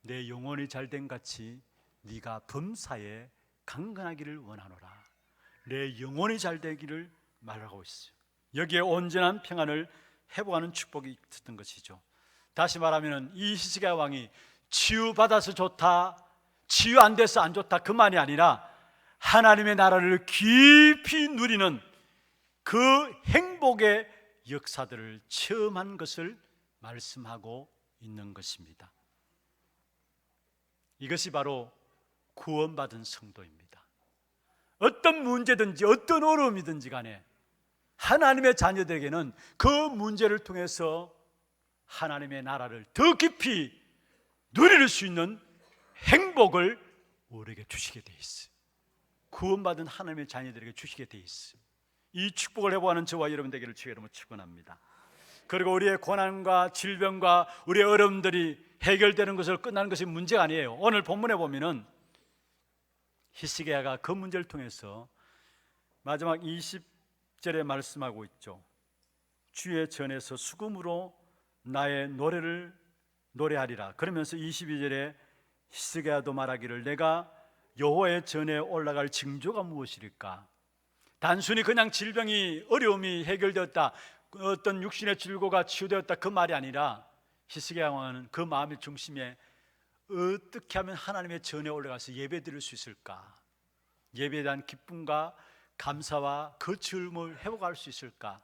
내 영혼이 잘된 같이 네가 범사에 강건하기를 원하노라. 내 영혼이 잘 되기를 말하고 있어요. 여기에 온전한 평안을 회복하는 축복이 있었던 것이죠. 다시 말하면 이 히스기야 왕이 치유받아서 좋다, 치유 안 돼서 안 좋다 그 말이 아니라 하나님의 나라를 깊이 누리는 그 행복의 역사들을 체험한 것을 말씀하고 있는 것입니다. 이것이 바로 구원받은 성도입니다. 어떤 문제든지 어떤 어려움이든지 간에 하나님의 자녀들에게는 그 문제를 통해서 하나님의 나라를 더 깊이 누릴 수 있는 행복을 우리에게 주시게 돼 있어요. 구원받은 하나님의 자녀들에게 주시게 돼 있어요. 이 축복을 회복하는 저와 여러분 되기를 주의 이름으로 축원합니다. 그리고 우리의 고난과 질병과 우리의 어려움들이 해결되는 것으로 끝나는 것이 문제가 아니에요. 오늘 본문에 보면은 히스기야가 그 문제를 통해서 마지막 20절에 말씀하고 있죠. 주의 전에서 수금으로 나의 노래를 노래하리라. 그러면서 22절에 히스기야도 말하기를 내가 여호와의 전에 올라갈 징조가 무엇일까? 단순히 그냥 질병이 어려움이 해결되었다, 어떤 육신의 질고가 치유되었다 그 말이 아니라 히스기야 왕은 그 마음의 중심에 어떻게 하면 하나님의 전에 올라가서 예배 드릴 수 있을까? 예배에 대한 기쁨과 감사와 그 즐거움을 회복할 수 있을까?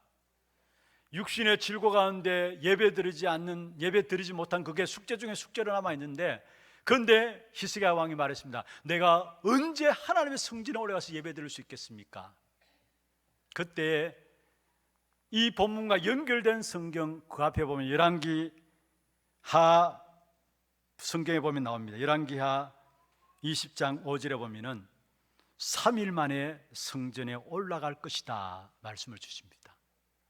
육신의 질고 가운데 예배 드리지 못한 그게 숙제 중에 숙제로 남아 있는데, 그런데 히스기야 왕이 말했습니다. 내가 언제 하나님의 성전에 올라가서 예배 드릴 수 있겠습니까? 그때 이 본문과 연결된 성경 그 앞에 보면 열왕기하 성경에 보면 나옵니다. 열왕기하 20장 5절에 보면은 3일 만에 성전에 올라갈 것이다 말씀을 주십니다.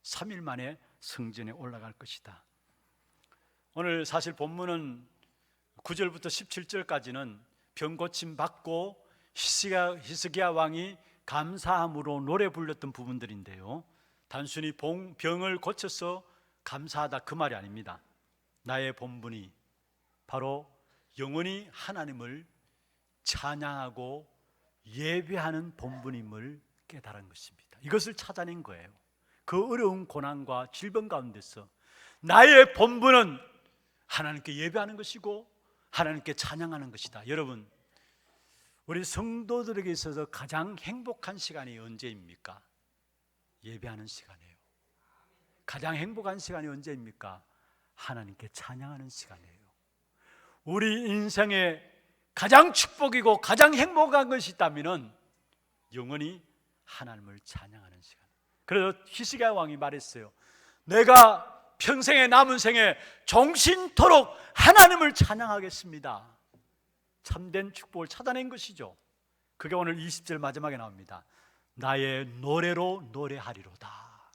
3일 만에 성전에 올라갈 것이다. 오늘 사실 본문은 9절부터 17절까지는 병 고침 받고 히스기야 왕이 감사함으로 노래 불렀던 부분들인데요, 단순히 병을 고쳐서 감사하다 그 말이 아닙니다. 나의 본분이 바로 영원히 하나님을 찬양하고 예배하는 본분임을 깨달은 것입니다. 이것을 찾아낸 거예요. 그 어려운 고난과 질병 가운데서 나의 본분은 하나님께 예배하는 것이고 하나님께 찬양하는 것이다. 여러분, 우리 성도들에게 있어서 가장 행복한 시간이 언제입니까? 예배하는 시간이에요. 가장 행복한 시간이 언제입니까? 하나님께 찬양하는 시간이에요. 우리 인생에 가장 축복이고 가장 행복한 것이 있다면 영원히 하나님을 찬양하는 시간. 그래서 히스기야 왕이 말했어요. 내가 평생의 남은 생에 종신토록 하나님을 찬양하겠습니다. 참된 축복을 찾아낸 것이죠. 그게 오늘 20절 마지막에 나옵니다. 나의 노래로 노래하리로다.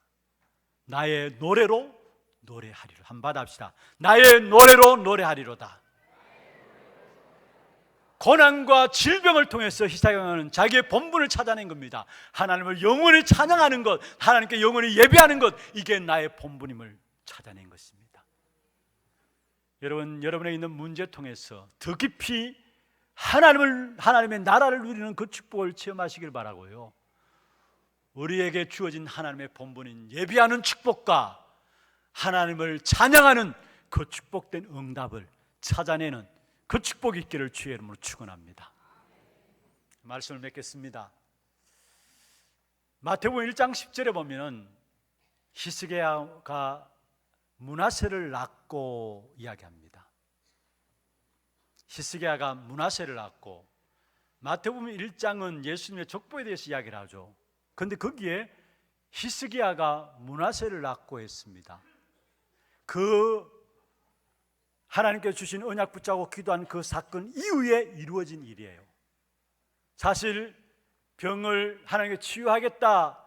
나의 노래로 노래하리로다. 한번 받아봅시다. 나의 노래로 노래하리로다. 고난과 질병을 통해서 히스기야는 자기의 본분을 찾아낸 겁니다. 하나님을 영원히 찬양하는 것, 하나님께 영원히 예배하는 것, 이게 나의 본분임을 찾아낸 것입니다. 여러분, 여러분의 있는 문제 통해서 더 깊이 하나님의 나라를 누리는 그 축복을 체험하시길 바라고요. 우리에게 주어진 하나님의 본분인 예배하는 축복과 하나님을 찬양하는 그 축복된 응답을 찾아내는 그 축복이 있기를 주의 이름으로 축원합니다. 말씀을 맺겠습니다. 마태복음 1장 10절에 보면 히스기야가 므낫세를 낳고 이야기합니다. 히스기야가 므낫세를 낳고, 마태복음 1장은 예수님의 족보에 대해서 이야기를 하죠. 그런데 거기에 히스기야가 므낫세를 낳고 했습니다. 그 하나님께서 주신 언약 붙잡고 기도한 그 사건 이후에 이루어진 일이에요. 사실 병을 하나님께 치유하겠다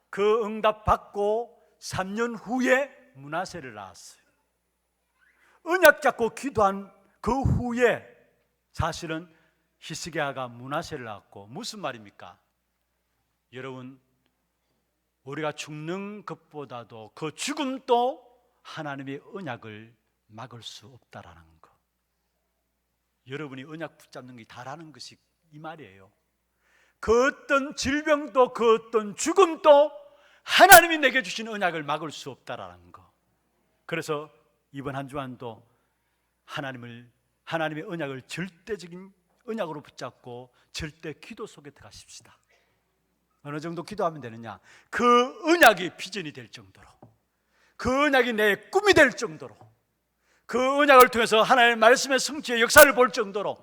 그 응답 받고 3년 후에 므낫세를 낳았어요. 언약 잡고 기도한 그 후에 사실은 히스기야가 므낫세를 낳았고, 무슨 말입니까? 여러분, 우리가 죽는 것보다도 그 죽음도 하나님의 언약을 막을 수 없다라는 거. 여러분이 언약 붙잡는 게 다라는 것이 이 말이에요. 그 어떤 질병도 그 어떤 죽음도 하나님이 내게 주신 언약을 막을 수 없다라는 거. 그래서 이번 한 주간도 하나님의 언약을 절대적인 언약으로 붙잡고 절대 기도 속에 들어가십시다. 어느 정도 기도하면 되느냐? 그 언약이 비전이 될 정도로, 그 언약이 내 꿈이 될 정도로, 그 언약을 통해서 하나님의 말씀의 성취의 역사를 볼 정도로,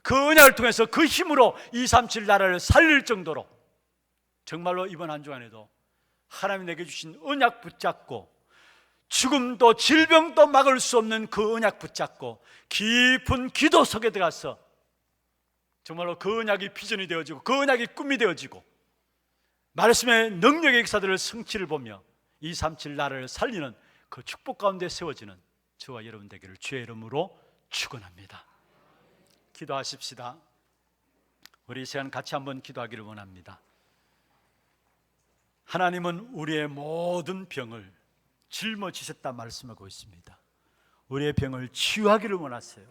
그 언약을 통해서 그 힘으로 237 나라를 살릴 정도로, 정말로 이번 한 주간에도 하나님이 내게 주신 언약 붙잡고 죽음도 질병도 막을 수 없는 그 언약 붙잡고 깊은 기도 속에 들어가서 정말로 그 언약이 비전이 되어지고 그 언약이 꿈이 되어지고 말씀의 능력의 역사들을 성취를 보며 237 나라를 살리는 그 축복 가운데 세워지는 저와 여러분 되기를 주의 이름으로 축원합니다. 기도하십시다. 우리 이 시간 같이 한번 기도하기를 원합니다. 하나님은 우리의 모든 병을 짊어지셨다 말씀하고 있습니다. 우리의 병을 치유하기를 원하세요.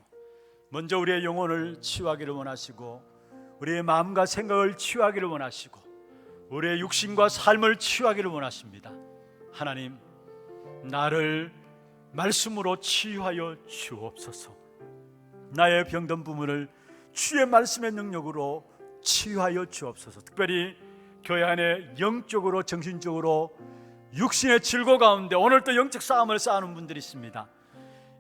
먼저 우리의 영혼을 치유하기를 원하시고, 우리의 마음과 생각을 치유하기를 원하시고, 우리의 육신과 삶을 치유하기를 원하십니다. 하나님, 나를 말씀으로 치유하여 주옵소서. 나의 병든 부분을 주의 말씀의 능력으로 치유하여 주옵소서. 특별히 교회 안에 영적으로 정신적으로 육신의 질고 가운데 오늘도 영적 싸움을 싸우는 분들이 있습니다.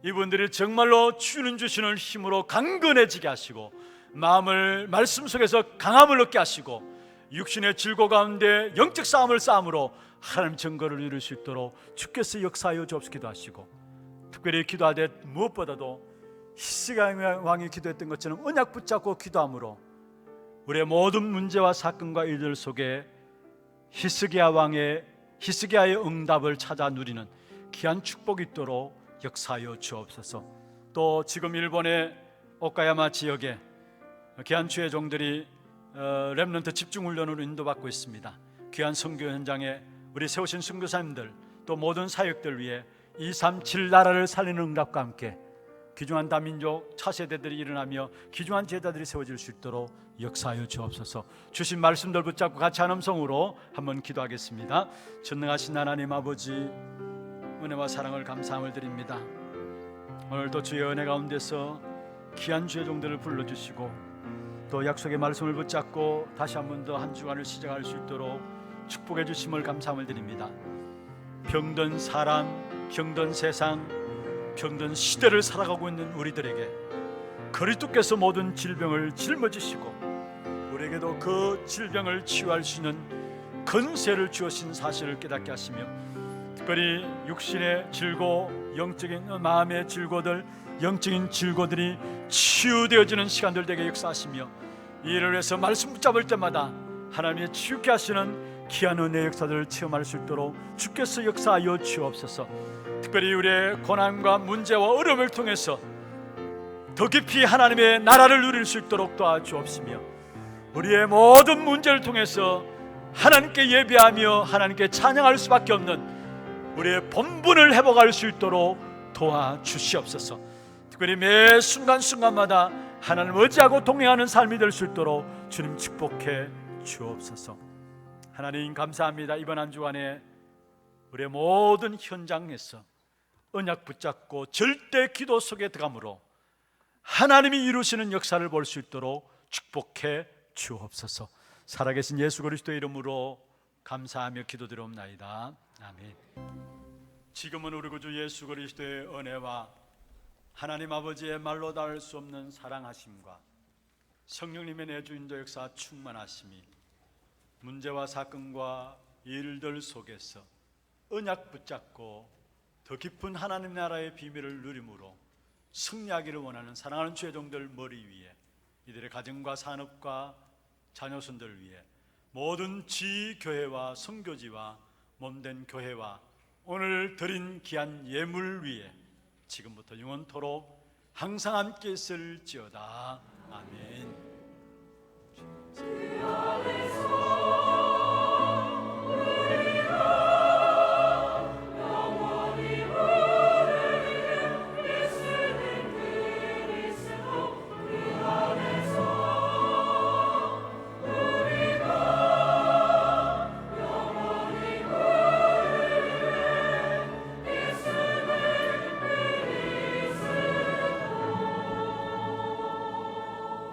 이분들이 정말로 주는 주시는 힘으로 강건해지게 하시고 마음을 말씀 속에서 강함을 얻게 하시고 육신의 질고 가운데 영적 싸움을 싸움으로 하나님 증거를 이룰 수 있도록 주께서 역사하여 주옵소서 기도하시고, 특별히 기도하되 무엇보다도 히스기야 왕이 기도했던 것처럼 언약 붙잡고 기도함으로 우리의 모든 문제와 사건과 일들 속에 히스기야의 응답을 찾아 누리는 귀한 축복이 있도록 역사하여 주옵소서. 또 지금 일본의 오카야마 지역에 귀한 주의 종들이 렘넌트 집중훈련으로 인도받고 있습니다. 귀한 선교 현장에 우리 세우신 선교사님들 또 모든 사역들 위해 237 나라를 살리는 응답과 함께 귀중한 다민족 차세대들이 일어나며 귀중한 제자들이 세워질 수 있도록 역사하여 주옵소서. 주신 말씀들 붙잡고 같이 한 음성으로 한번 기도하겠습니다. 전능하신 하나님 아버지, 은혜와 사랑을 감사함을 드립니다. 오늘도 주의 은혜 가운데서 귀한 주의 종들을 불러주시고 또 약속의 말씀을 붙잡고 다시 한 번 더 한 주간을 시작할 수 있도록 축복해 주심을 감사함을 드립니다. 병든 사람, 병든 세상, 병든 시대를 살아가고 있는 우리들에게 그리스도께서 모든 질병을 짊어지시고 우리에게도 그 질병을 치유할 수 있는 권세를 주신 사실을 깨닫게 하시며, 특별히 육신의 질고, 영적인 마음의 질고들, 영적인 질고들이 치유되어지는 시간들 되게 역사하시며, 이를 위해서 말씀 붙잡을 때마다 하나님의 치유케 하시는 귀한 은혜의 역사들을 체험할 수 있도록 주께서 역사하여 주옵소서. 특별히 우리의 고난과 문제와 어려움을 통해서 더 깊이 하나님의 나라를 누릴 수 있도록 도와주옵시며, 우리의 모든 문제를 통해서 하나님께 예배하며 하나님께 찬양할 수밖에 없는 우리의 본분을 회복할 수 있도록 도와주시옵소서. 특별히 매 순간순간마다 하나님 의지하고 동행하는 삶이 될 수 있도록 주님 축복해 주옵소서. 하나님 감사합니다. 이번 한 주간에 우리의 모든 현장에서 언약 붙잡고 절대 기도 속에 들어감으로 하나님이 이루시는 역사를 볼 수 있도록 축복해 주옵소서. 살아계신 예수 그리스도의 이름으로 감사하며 기도드리옵나이다. 아멘. 지금은 우리 구주 예수 그리스도의 은혜와 하나님 아버지의 말로 닿을 수 없는 사랑하심과 성령님의 내주 인도 역사 충만하심이 문제와 사건과 일들 속에서 언약 붙잡고 더 깊은 하나님 나라의 비밀을 누림으로 승리하기를 원하는 사랑하는 주의 종들 머리 위에 이들의 가정과 산업과 자녀손들을 위해 모든 지교회와 선교지와 몸된 교회와 오늘 드린 귀한 예물 위에 지금부터 영원토록 항상 함께 있을지어다. 아멘.